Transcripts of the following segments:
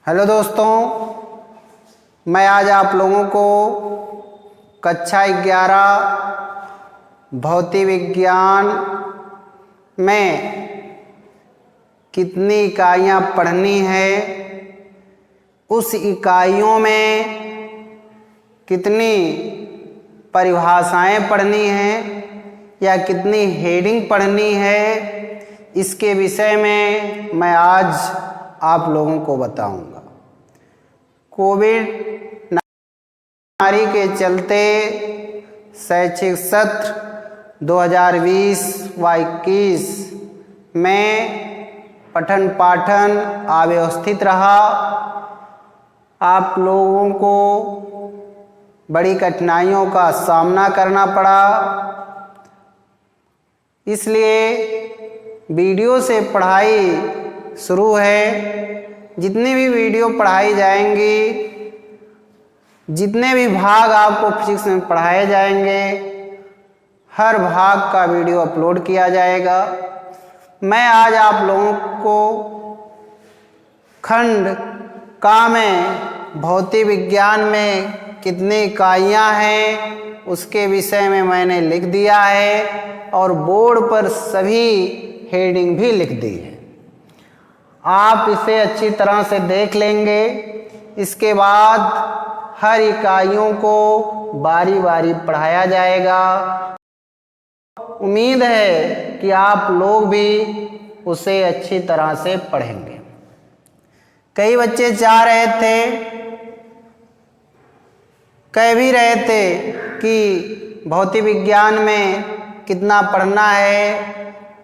Hello दोस्तों, मैं आज आप लोगों को कक्षा 11 भौतिक विज्ञान में कितनी इकाइयाँ पढ़नी है, उस इकाइयों में कितनी परिभाषाएं पढ़नी हैं या कितनी हेडिंग पढ़नी है, इसके विषय में मैं आज आप लोगों को बताऊंगा। कोविड महामारी के चलते शैक्षिक सत्र 2020 व 21 में पठन पाठन अव्यवस्थित रहा। आप लोगों को बड़ी कठिनाइयों का सामना करना पड़ा, इसलिए वीडियो से पढ़ाई शुरू है। जितनी भी वीडियो पढ़ाई जाएंगी, जितने भी भाग आपको फिजिक्स में पढ़ाए जाएंगे, हर भाग का वीडियो अपलोड किया जाएगा। मैं आज आप लोगों को खंड का में भौतिक विज्ञान में कितनी इकाइयाँ हैं उसके विषय में मैंने लिख दिया है और बोर्ड पर सभी हेडिंग भी लिख दी है। आप इसे अच्छी तरह से देख लेंगे। इसके बाद हर इकाइयों को बारी बारी पढ़ाया जाएगा। उम्मीद है कि आप लोग भी उसे अच्छी तरह से पढ़ेंगे। कई बच्चे चाह रहे थे, कह भी रहे थे कि भौतिक विज्ञान में कितना पढ़ना है,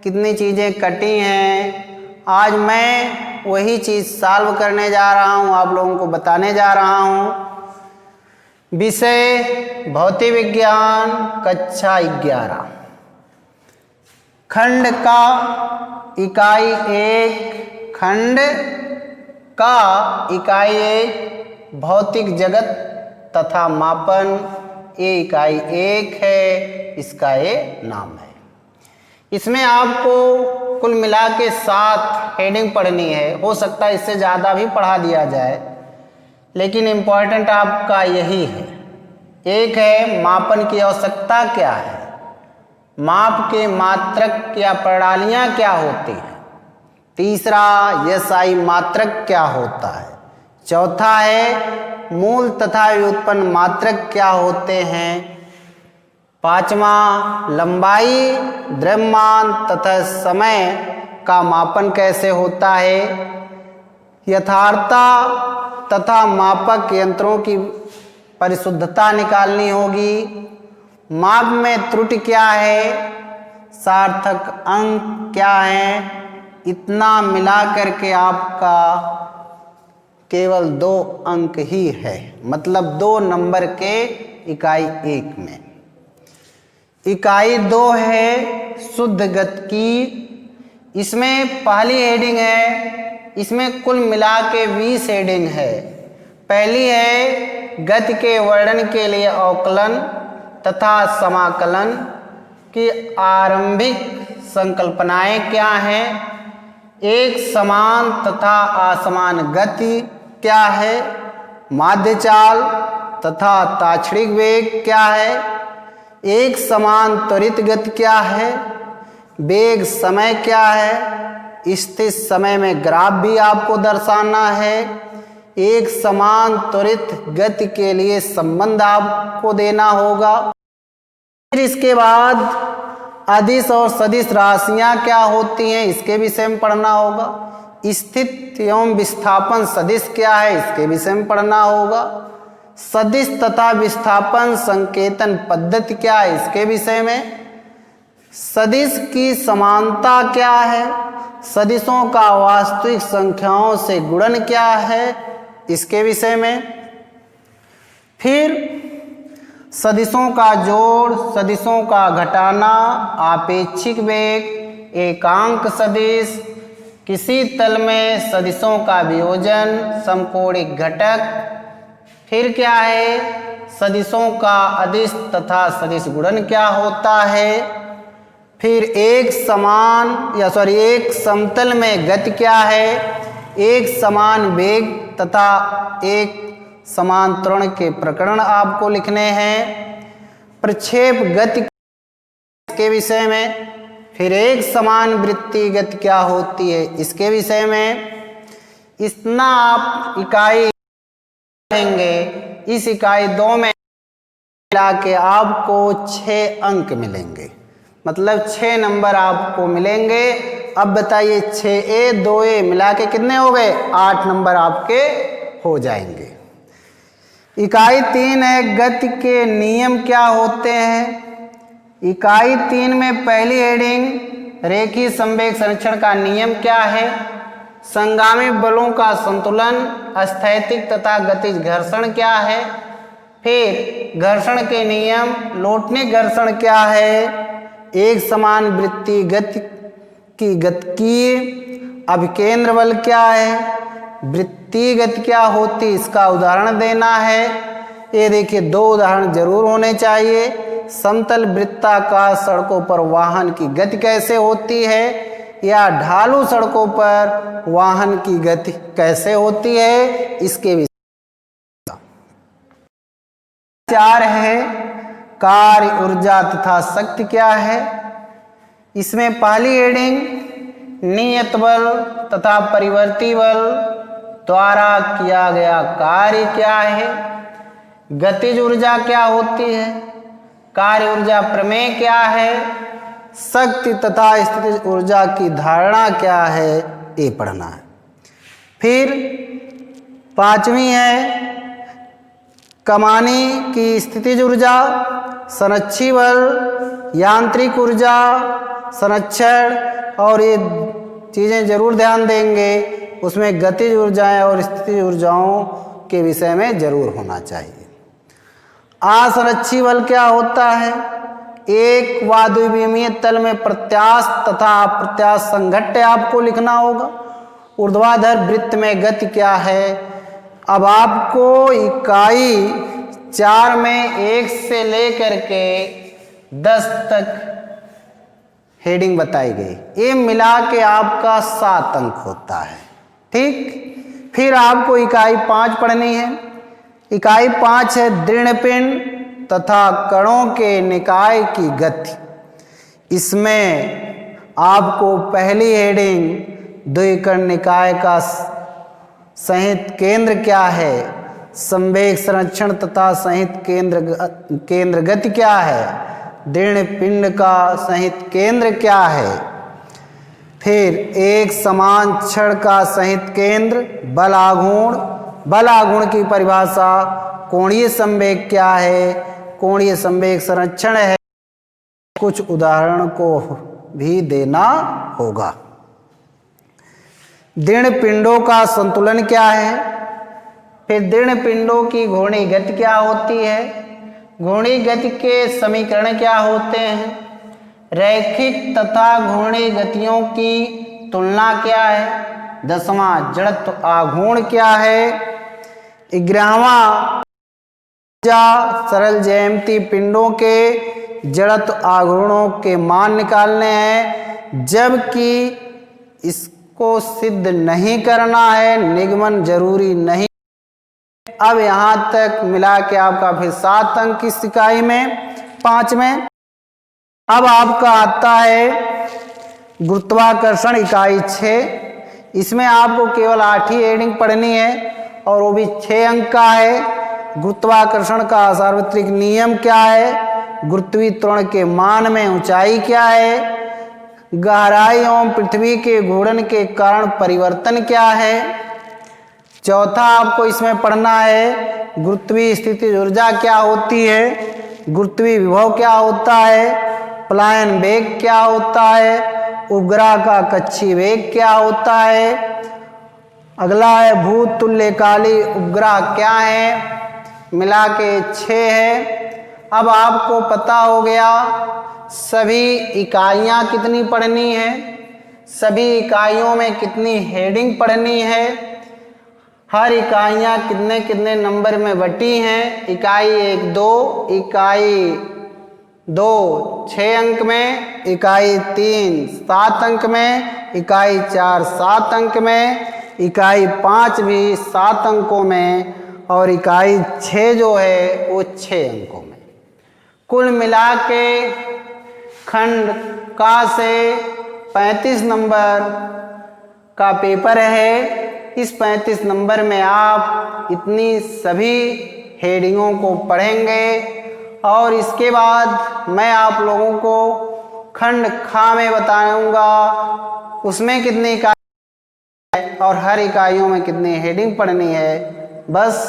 कितनी चीज़ें कटी हैं। आज मैं वही चीज़ सॉल्व करने जा रहा हूँ, आप लोगों को बताने जा रहा हूँ। विषय भौतिक विज्ञान कक्षा 11, खंड का इकाई 1, खंड का इकाई 1 भौतिक जगत तथा मापन, ये इकाई 1 है, इसका ये नाम है। इसमें आपको कुल मिला के 7 हेडिंग पढ़नी है। हो सकता है इससे ज़्यादा भी पढ़ा दिया जाए, लेकिन इम्पॉर्टेंट आपका यही है। एक है मापन की आवश्यकता क्या है, माप के मात्रक या प्रणालियाँ क्या होती हैं। तीसरा एसआई मात्रक क्या होता है। चौथा है मूल तथा व्युत्पन्न मात्रक क्या होते हैं। पांचवा लंबाई, द्रव्यमान तथा समय का मापन कैसे होता है। यथार्थता तथा मापक यंत्रों की परिशुद्धता निकालनी होगी। माप में त्रुटि क्या है, सार्थक अंक क्या है। इतना मिला करके आपका केवल 2 अंक ही है, मतलब 2 नंबर के इकाई 1 में। इकाई 2 है शुद्ध गति की। इसमें पहली हेडिंग है, इसमें कुल मिला के 20 हेडिंग है। पहली है गति के वर्णन के लिए अवकलन तथा समाकलन की आरंभिक संकल्पनाएं क्या हैं। एक समान तथा असमान गति क्या है। माध्य चाल तथा ताक्षणिक वेग क्या है। एक समान त्वरित गति क्या है। वेग समय क्या है। स्थिर समय में ग्राफ भी आपको दर्शाना है। एक समान त्वरित गति के लिए संबंध आपको देना होगा। फिर इसके बाद अदिश और सदिश राशियां क्या होती हैं, इसके विषय में पढ़ना होगा। स्थित एवं विस्थापन सदिश क्या है, इसके विषय में पढ़ना होगा। सदिश तथा विस्थापन संकेतन पद्धति क्या है, इसके विषय में। सदिश की समानता क्या है। सदिशों का वास्तविक संख्याओं से गुणन क्या है, इसके विषय में। फिर सदिशों का जोड़, सदिशों का घटाना, आपेक्षिक वेग, एकांक सदिश, किसी तल में सदिशों का वियोजन, समकोणिक घटक। फिर क्या है, सदिशों का अदिश तथा सदिश गुणन क्या होता है। फिर एक समतल में गति क्या है, एक समान वेग तथा एक समान त्वरण के प्रकरण आपको लिखने हैं। प्रक्षेप गति के विषय में, फिर एक समान वृत्तीय गति क्या होती है इसके विषय में। इतना आप इकाई लेंगे, इस इकाई 2 में मिला के आपको 6 अंक मिलेंगे, मतलब 6 नंबर आपको मिलेंगे। अब बताइए 6A 2A मिला के कितने हो गए? 8 नंबर आपके हो जाएंगे। इकाई 3 है गति के नियम क्या होते हैं। इकाई 3 में पहली हेडिंग रेखीय संवेग संरक्षण का नियम क्या है। संगामी बलों का संतुलन, स्थैतिक तथा गतिज घर्षण क्या है। फिर घर्षण के नियम, लोटनिक घर्षण क्या है, एक समान वृत्तीय गति की गतिकीय अभिकेंद्र बल क्या है, वृत्तीय गति क्या होती इसका उदाहरण देना है। ये देखिए 2 उदाहरण जरूर होने चाहिए। समतल वृत्ताकार सड़कों पर वाहन की गति कैसे होती है, या ढालू सड़कों पर वाहन की गति कैसे होती है, इसके विषय। 4 है कार्य, ऊर्जा तथा शक्ति क्या है। इसमें पहली हेडिंग नियत बल तथा परिवर्ती बल द्वारा किया गया कार्य क्या है। गतिज ऊर्जा क्या होती है, कार्य ऊर्जा प्रमेय क्या है, शक्ति तथा स्थितिज ऊर्जा की धारणा क्या है, ये पढ़ना है। फिर 5वीं है कमानी की स्थितिज ऊर्जा, संरक्षी बल, यांत्रिक ऊर्जा, संरक्षण, और ये चीज़ें जरूर ध्यान देंगे। उसमें गतिज ऊर्जाएं और स्थितिज ऊर्जाओं के विषय में जरूर होना चाहिए। असंरक्षी बल क्या होता है। एक व द्विविमीय तल में प्रत्यास्थ तथा अप्रत्यास्थ संघट्य आपको लिखना होगा। ऊर्ध्वाधर वृत्त में गति क्या है। अब आपको इकाई 4 में 1 से लेकर के 10 तक हेडिंग बताई गई। ये मिला के आपका 7 अंक होता है। ठीक, फिर आपको इकाई 5 पढ़नी है। इकाई 5 है दृढ़ पिंड तथा कणों के निकाय की गति। इसमें आपको पहली हेडिंग द्विकर्ण निकाय का संहित केंद्र क्या है, संवेग संरक्षण तथा संहित केंद्र गति क्या है, दृढ़ पिंड का संहित केंद्र क्या है। फिर एक समान छड़ का संहित केंद्र, बल आघूर्ण की परिभाषा, कोणीय संवेग क्या है, कोणीय संवेग संरक्षण है। कुछ उदाहरण को भी देना होगा। दृढ़ पिंडों का संतुलन क्या है। फिर दृढ़ पिंडों की घूर्णी गति क्या होती है, घूर्णी गति के समीकरण क्या होते हैं, रैखिक तथा घूर्णी गतियों की तुलना क्या है, 10वां जड़त्व आघूर्ण क्या है, 11वां सरल ज्यामिति पिंडों के जड़त्व आघूर्णों के मान निकालने हैं, जबकि इसको सिद्ध नहीं करना है, निगमन जरूरी नहीं। अब यहाँ तक मिला के आपका फिर 7 अंक इस इकाई में 5 में। अब आपका आता है गुरुत्वाकर्षण इकाई 6। इसमें आपको केवल 8 ही हेडिंग पढ़नी है और वो भी 6 अंक का है। गुरुत्वाकर्षण का सार्वत्रिक नियम क्या है, गुरुत्वीय त्वरण के मान में ऊंचाई क्या है, गहराई एवं पृथ्वी के घूर्णन के कारण परिवर्तन क्या है। चौथा आपको इसमें पढ़ना है गुरुत्वीय स्थितिज ऊर्जा क्या होती है, गुरुत्वीय विभव क्या होता है, पलायन वेग क्या होता है, उपग्रह का कक्षीय वेग क्या होता है। अगला है भूत तुल्यकाली उपग्रह क्या है, मिला के 6 है। अब आपको पता हो गया सभी इकाइयाँ कितनी पढ़नी है, सभी इकाइयों में कितनी हेडिंग पढ़नी है, हर इकाइयाँ कितने कितने नंबर में बटी हैं। इकाई 1 2, इकाई 2 6 अंक में, इकाई 3 7 अंक में, इकाई 4 7 अंक में, इकाई 5 भी 7 अंकों में और इकाई 6 जो है वो 6 अंकों में। कुल मिला के खंड का से 35 नंबर का पेपर है। इस 35 नंबर में आप इतनी सभी हेडिंगों को पढ़ेंगे और इसके बाद मैं आप लोगों को खंड खा में बताऊंगा उसमें कितनी इकाई है और हर इकाइयों में कितनी हेडिंग पढ़नी है। बस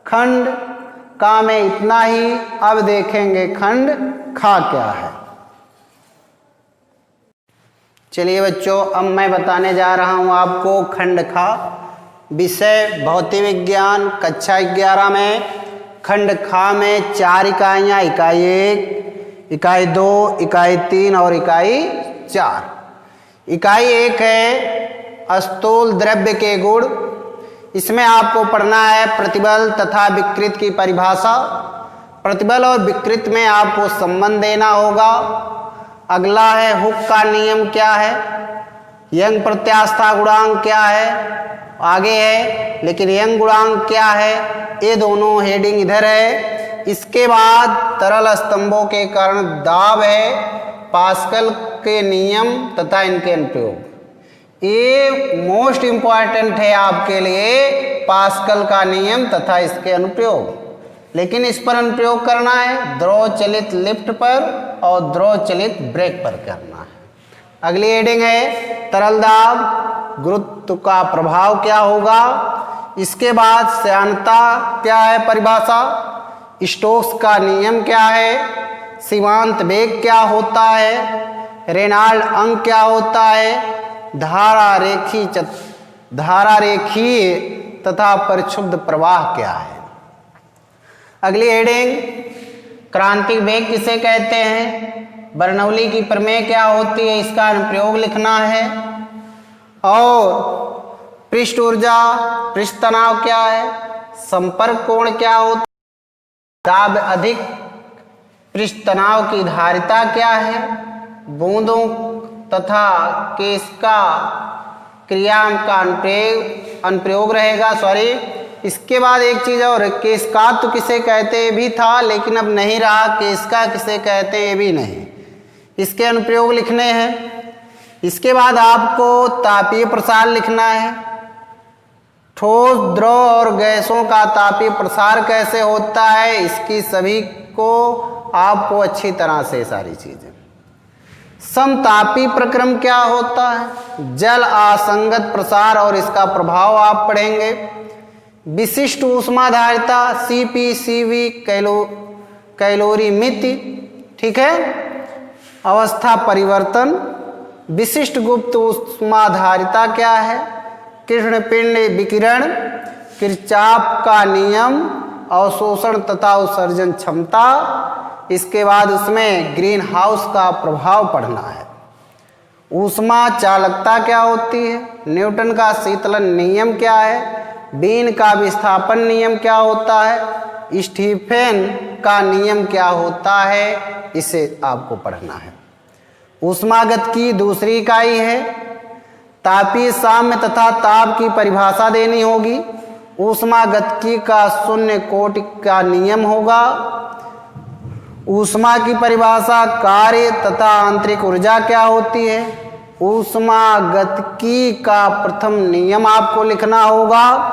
खंड का में इतना ही। अब देखेंगे खंड खा क्या है। चलिए बच्चों, अब मैं बताने जा रहा हूं आपको खंड खा। विषय भौतिक विज्ञान, कक्षा 11 में खंड खा में 4 इकाइयाँ, इकाई 1, इकाई 2, इकाई 3 और इकाई 4। इकाई 1 है स्थूल द्रव्य के गुण। इसमें आपको पढ़ना है प्रतिबल तथा विकृत की परिभाषा। प्रतिबल और विकृत में आपको संबंध देना होगा। अगला है हुक का नियम क्या है, यंग प्रत्यास्था गुणांक क्या है, आगे है लेकिन यंग गुणांक क्या है, ये दोनों हेडिंग इधर है। इसके बाद तरल स्तंभों के कारण दाब है, पास्कल के नियम तथा इनके अनुप्रयोग। ये मोस्ट इंपॉर्टेंट है आपके लिए, पास्कल का नियम तथा इसके अनुप्रयोग। लेकिन इस पर अनुप्रयोग करना है द्रव चलित लिफ्ट पर और द्रव चलित ब्रेक पर करना है। अगली हेडिंग है तरल दाब, गुरुत्व का प्रभाव क्या होगा। इसके बाद श्यानता क्या है परिभाषा, स्टोक्स का नियम क्या है, सीमांत वेग क्या होता है, रेनाल्ड अंक क्या होता है, धारा रेखीय तथा परिक्षुब्ध प्रवाह क्या है। अगली हेडिंग क्रांतिक वेग किसे कहते हैं, बर्नौली की प्रमेय क्या होती है, इसका अनुप्रयोग लिखना है। और पृष्ठ ऊर्जा, पृष्ठ तनाव क्या है, संपर्क कोण क्या होता है, दाब अधिक, पृष्ठ तनाव की धारिता क्या है, बूंदों तथा केस का क्रिया का अनुप्रयोग रहेगा। इसके बाद एक चीज और, केशका तो किसे कहते भी था लेकिन अब नहीं रहा, केशका किसे कहते हैं भी नहीं, इसके अनुप्रयोग लिखने हैं। इसके बाद आपको तापीय प्रसार लिखना है, ठोस द्रव और गैसों का तापीय प्रसार कैसे होता है, इसकी सभी को आपको अच्छी तरह से सारी चीजें। समतापी प्रक्रम क्या होता है, जल असंगत प्रसार और इसका प्रभाव आप पढ़ेंगे। विशिष्ट ऊष्माधारिता CP/CV कैलोरीमिति, ठीक है। अवस्था परिवर्तन, विशिष्ट गुप्त ऊष्माधारिता क्या है, कृष्णपिंड विकिरण, किरचॉफ का नियम, अवशोषण तथा उत्सर्जन क्षमता। इसके बाद उसमें ग्रीन हाउस का प्रभाव पढ़ना है। ऊष्मा चालकता क्या होती है, न्यूटन का शीतलन नियम क्या है, बीन का विस्थापन नियम क्या होता है, स्टीफेन का नियम क्या होता है, इसे आपको पढ़ना है। ऊष्मागत की दूसरी इकाई है, तापीय साम्य तथा ताप की परिभाषा देनी होगी। ऊष्मागतिकी का शून्य कोटि का नियम होगा। ऊष्मा की परिभाषा, कार्य तथा आंतरिक ऊर्जा क्या होती है। ऊष्मागतिकी का प्रथम नियम आपको लिखना होगा।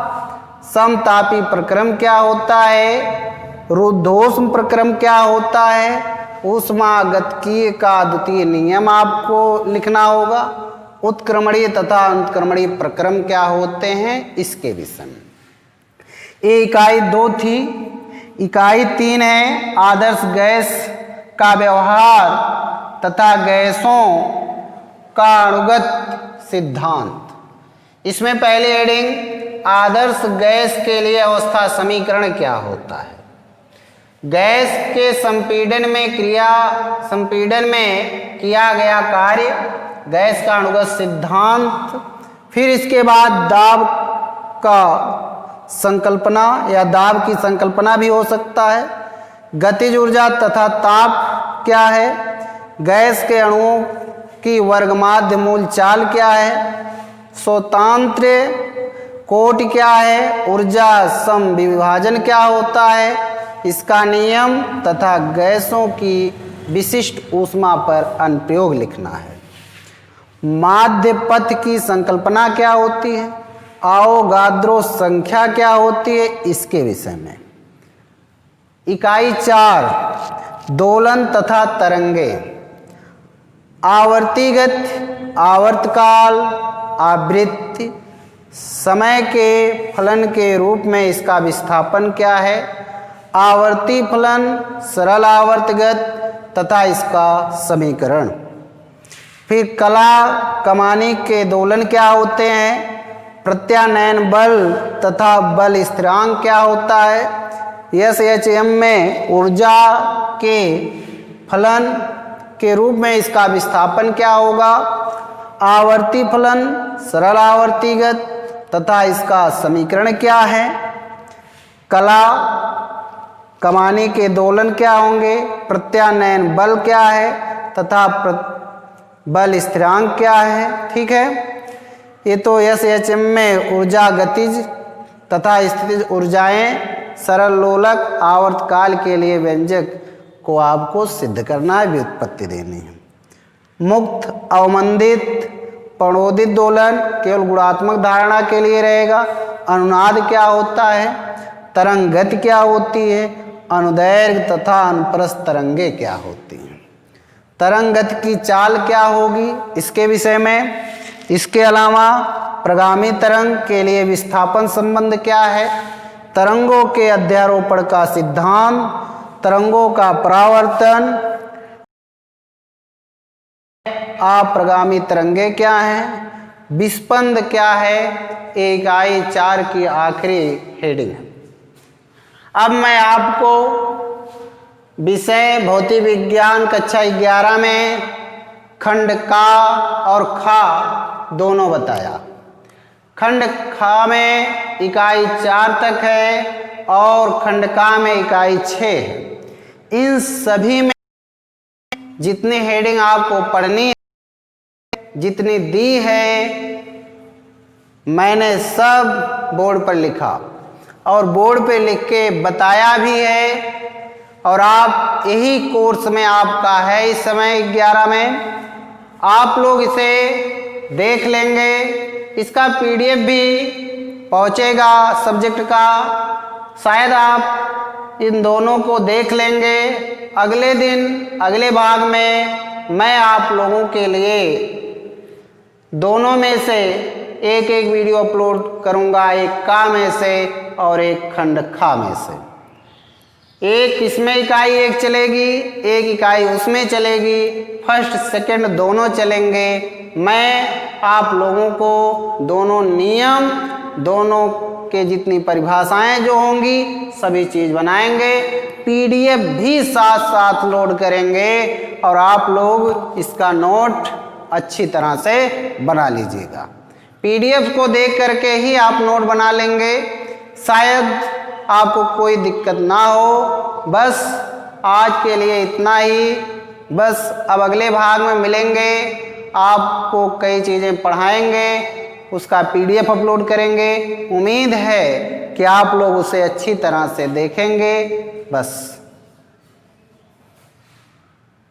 समतापी प्रक्रम क्या होता है, रुद्धोष्म प्रक्रम क्या होता है, ऊष्मागतिकी का द्वितीय नियम आपको लिखना होगा। उत्क्रमणीय तथा अंतक्रमणीय प्रक्रम क्या होते हैं, इसके विषय में। ये इकाई 2 थी। इकाई 3 है आदर्श गैस का व्यवहार तथा गैसों का अणुगत सिद्धांत। इसमें पहली हेडिंग आदर्श गैस के लिए अवस्था समीकरण क्या होता है। गैस के संपीड़न में किया गया कार्य, गैस का अणुगत सिद्धांत। फिर इसके बाद दाब का संकल्पना या दाब की संकल्पना भी हो सकता है। गतिज ऊर्जा तथा ताप क्या है, गैस के अणुओं की वर्गमाध्य मूल चाल क्या है, स्वतंत्र कोटि क्या है, ऊर्जा समविभाजन क्या होता है, इसका नियम तथा गैसों की विशिष्ट ऊष्मा पर अनुप्रयोग लिखना है। माध्य पथ की संकल्पना क्या होती है, आवोगाद्रो संख्या क्या होती है, इसके विषय में। इकाई 4 दोलन तथा तरंगे। आवर्तीगत, आवर्तकाल, आवृत्ति, समय के फलन के रूप में इसका विस्थापन क्या है, आवर्ती फलन, सरल आवर्तगत तथा इसका समीकरण। फिर कला कमानी के दोलन क्या होते हैं, प्रत्यानयन बल तथा बल स्थिरांक क्या होता है, SHM में ऊर्जा के फलन के रूप में इसका विस्थापन क्या होगा, आवर्ती फलन, सरल आवर्तीगत तथा इसका समीकरण क्या है। कला कमानी के दोलन क्या होंगे, प्रत्यानयन बल क्या है तथा बल स्थिरांक क्या है। ठीक है, ये तो SHM में ऊर्जा गतिज तथा स्थितिज ऊर्जाएं, सरल लोलक, आवर्तकाल के लिए व्यंजक को आपको सिद्ध करना है, व्युत्पत्ति देनी है। मुक्त, अवमंदित, प्रणोदित दोलन केवल गुणात्मक धारणा के लिए रहेगा। अनुनाद क्या होता है, तरंग गति क्या होती है, अनुदैर्घ्य तथा अनुप्रस्थ तरंगे क्या होती हैं। तरंग गति की चाल क्या होगी, इसके विषय में। इसके अलावा प्रगामी तरंग के लिए विस्थापन संबंध क्या है, तरंगों के अध्यारोपण का सिद्धांत, तरंगों का परावर्तन, अप्रगामी तरंगे क्या हैं, विस्पंद क्या है, इकाई 4 की आखिरी हेडिंग है। अब मैं आपको विषय भौतिक विज्ञान कक्षा 11 में खंड का और खा दोनों बताया। खंड खा में इकाई 4 तक है और खंड का में इकाई 6 है। इन सभी में जितनी हेडिंग आपको पढ़नी है, जितनी दी है, मैंने सब बोर्ड पर लिखा और बोर्ड पे लिख के बताया भी है। और आप यही कोर्स में आपका है इस समय 11 में, आप लोग इसे देख लेंगे। इसका PDF भी पहुंचेगा सब्जेक्ट का, शायद आप इन दोनों को देख लेंगे। अगले दिन अगले भाग में मैं आप लोगों के लिए दोनों में से एक एक वीडियो अपलोड करूंगा, एक का में से और एक खंड खा में से। एक इसमें इकाई 1 चलेगी, एक इकाई उसमें चलेगी, फर्स्ट सेकंड दोनों चलेंगे। मैं आप लोगों को दोनों नियम, दोनों के जितनी परिभाषाएं जो होंगी सभी चीज़ बनाएंगे, PDF भी साथ साथ लोड करेंगे और आप लोग इसका नोट अच्छी तरह से बना लीजिएगा। PDF को देख करके ही आप नोट बना लेंगे, शायद आपको कोई दिक्कत ना हो। बस आज के लिए इतना ही। बस अब अगले भाग में मिलेंगे, आपको कई चीज़ें पढ़ाएंगे, उसका PDF अपलोड करेंगे। उम्मीद है कि आप लोग उसे अच्छी तरह से देखेंगे। बस।